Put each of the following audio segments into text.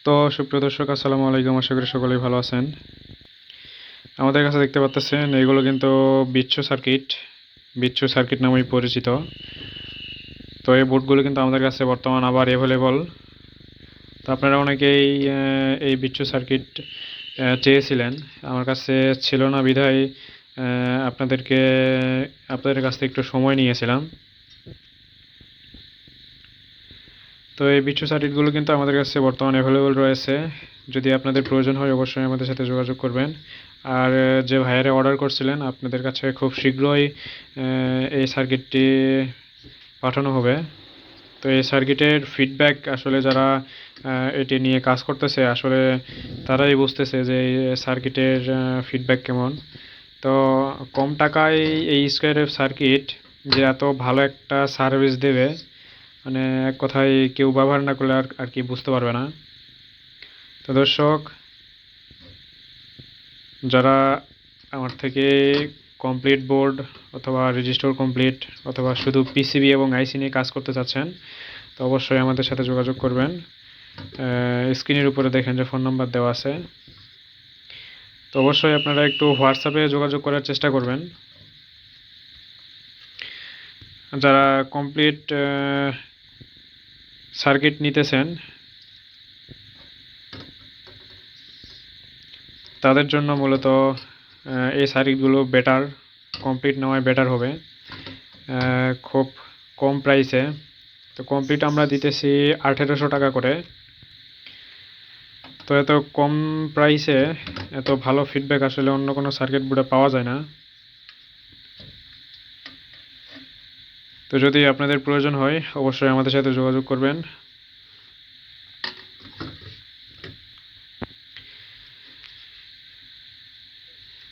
তো সুপ্রিয় দর্শক, আসসালামু আলাইকুম। আশা করি সকলেই ভালো আছেন। আমাদের কাছে দেখতে পাচ্ছেন এগুলো কিন্তু বিচ্ছু সার্কিট নামেই পরিচিত। তো এই বোর্ডগুলো কিন্তু আমাদের কাছে বর্তমান আবার অ্যাভেলেবল। তো আপনারা অনেকেই এই বিচ্ছু সার্কিট চেয়েছিলেন, আমার কাছে ছিল না বিধায় আপনাদের কাছ থেকে একটু সময় নিয়েছিলাম। তো এই বিচ্ছু সার্কিটগুলো কিন্তু আমাদের কাছে বর্তমানে অ্যাভেলেবল রয়েছে। যদি আপনাদের প্রয়োজন হয় অবশ্যই আমাদের সাথে যোগাযোগ করবেন। আর যে ভাইয়ারা অর্ডার করছিলেন, আপনাদের কাছে খুব শীঘ্রই এই সার্কিটটি পাঠানো হবে। তো এই সার্কিটের ফিডব্যাক আসলে যারা এটি নিয়ে কাজ করতেছে, আসলে তারাই বুঝতেছে যে এই সার্কিটের ফিডব্যাক কেমন। তো কম টাকায় এই স্কোয়ার সার্কিট যে এত ভালো একটা সার্ভিস দেবে, মানে এক কথায় কেউ ব্যবহার না করলে আর কি বুঝতে পারবে না। তো দর্শক, যারা আমার থেকে কমপ্লিট বোর্ড অথবা রেজিস্টার কমপ্লিট অথবা শুধু পিসিবি এবং আইসি নিয়ে কাজ করতে চাচ্ছেন, তো অবশ্যই আমাদের সাথে যোগাযোগ করবেন। স্ক্রিনের উপরে দেখেন যে ফোন নাম্বার দেওয়া আছে। তো অবশ্যই আপনারা একটু হোয়াটসঅ্যাপে যোগাযোগ করার চেষ্টা করবেন। যারা কমপ্লিট সার্কিট নিতেছেন তাদের জন্য মূলত এই সার্কিটগুলো বেটার, কমপ্লিট নেওয়ায় বেটার হবে খুব কম প্রাইসে। তো কমপ্লিট আমরা দিতেছি 1800 টাকা করে। তো এত কম প্রাইসে এত ভালো ফিডব্যাক আসলে অন্য কোনো সার্কিট বোর্ডে পাওয়া যায় না। তো যদি আপনাদের প্রয়োজন হয় অবশ্যই আমাদের সাথে যোগাযোগ করবেন।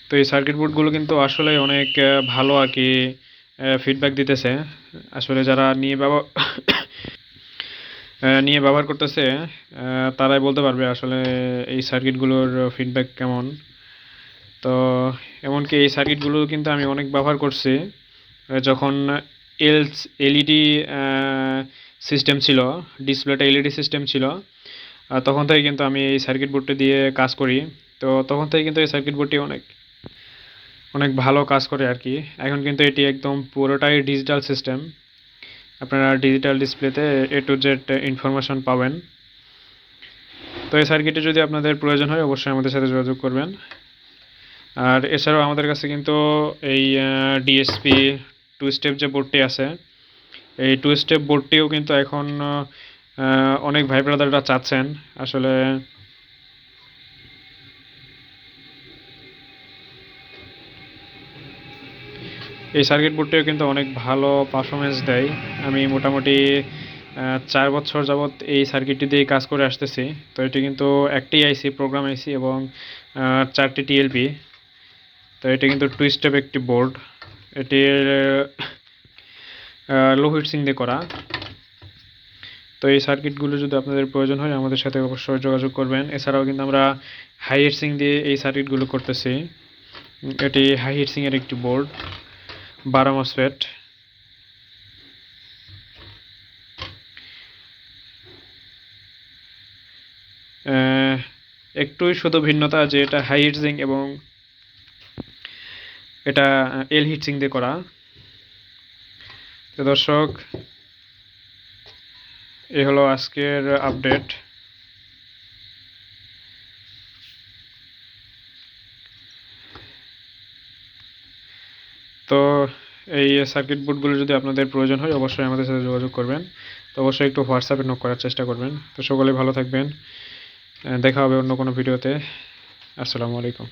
তো এই সার্কিট বোর্ডগুলো কিন্তু আসলে অনেক ভালো আর কি ফিডব্যাক দিতেছে। আসলে যারা নিয়ে ব্যবহার করতেছে তারাই বলতে পারবে আসলে এই সার্কিটগুলোর ফিডব্যাক কেমন। তো এমনকি এই সার্কিটগুলো কিন্তু আমি অনেক ব্যবহার করছি যখন এলইডি সিস্টেম ছিল, ডিসপ্লেটা এলইডি সিস্টেম ছিল, তখন থেকে কিন্তু আমি এই সার্কিট বোর্ডটি দিয়ে কাজ করি। তো তখন থেকে কিন্তু এই সার্কিট বোর্ডটি অনেক অনেক ভালো কাজ করে আর কি। এখন কিন্তু এটি একদম পুরোটাই ডিজিটাল সিস্টেম, আপনারা ডিজিটাল ডিসপ্লেতে এ টু জেড ইনফরমেশন পাবেন। তো এই সার্কিটে যদি আপনাদের প্রয়োজন হয় অবশ্যই আমাদের সাথে যোগাযোগ করবেন। আর এছাড়াও আমাদের কাছে কিন্তু এই ডিএসপি টু স্টেপ যে বোর্ডটি আছে, এই টু স্টেপ বোর্ডটিও কিন্তু এখন অনেক ভাই ব্রাদাররা চাচ্ছেন। আসলে এই সার্কিট বোর্ডটিও কিন্তু অনেক ভালো পারফরমেন্স দেয়। আমি মোটামুটি 4 বছর যাবৎ এই সার্কিটটি দিয়ে কাজ করে আসতেছি। তো এটি কিন্তু একটি আইসি, প্রোগ্রাম আইসি এবং 4টি টিএলপি। তো এটি কিন্তু টু স্টেপ একটি বোর্ড। এটির লো হিটসিং দিয়ে করা। তো এই সার্কিটগুলো যদি আপনাদের প্রয়োজন হয় আমাদের সাথে অবশ্যই যোগাযোগ করবেন। এছাড়াও কিন্তু আমরা হাই হিটসিং দিয়ে এই সার্কিটগুলো করতেছি। এটি হাই হিটসিংয়ের একটি বোর্ড, 12 মসফেট। একটুই শুধু ভিন্নতা যে এটা হাই হিটসিং এবং এটা এল হিটসিং দিয়ে করা। তো দর্শক, এই হলো আজকের আপডেট। তো এই সার্কিট বোর্ডগুলো যদি আপনাদের প্রয়োজন হয় অবশ্যই আমাদের সাথে যোগাযোগ করবেন। তো অবশ্যই একটু হোয়াটসঅ্যাপে নক করার চেষ্টা করবেন। তো সকলে ভালো থাকবেন, দেখা হবে অন্য কোনো ভিডিওতে। আসসালামু আলাইকুম।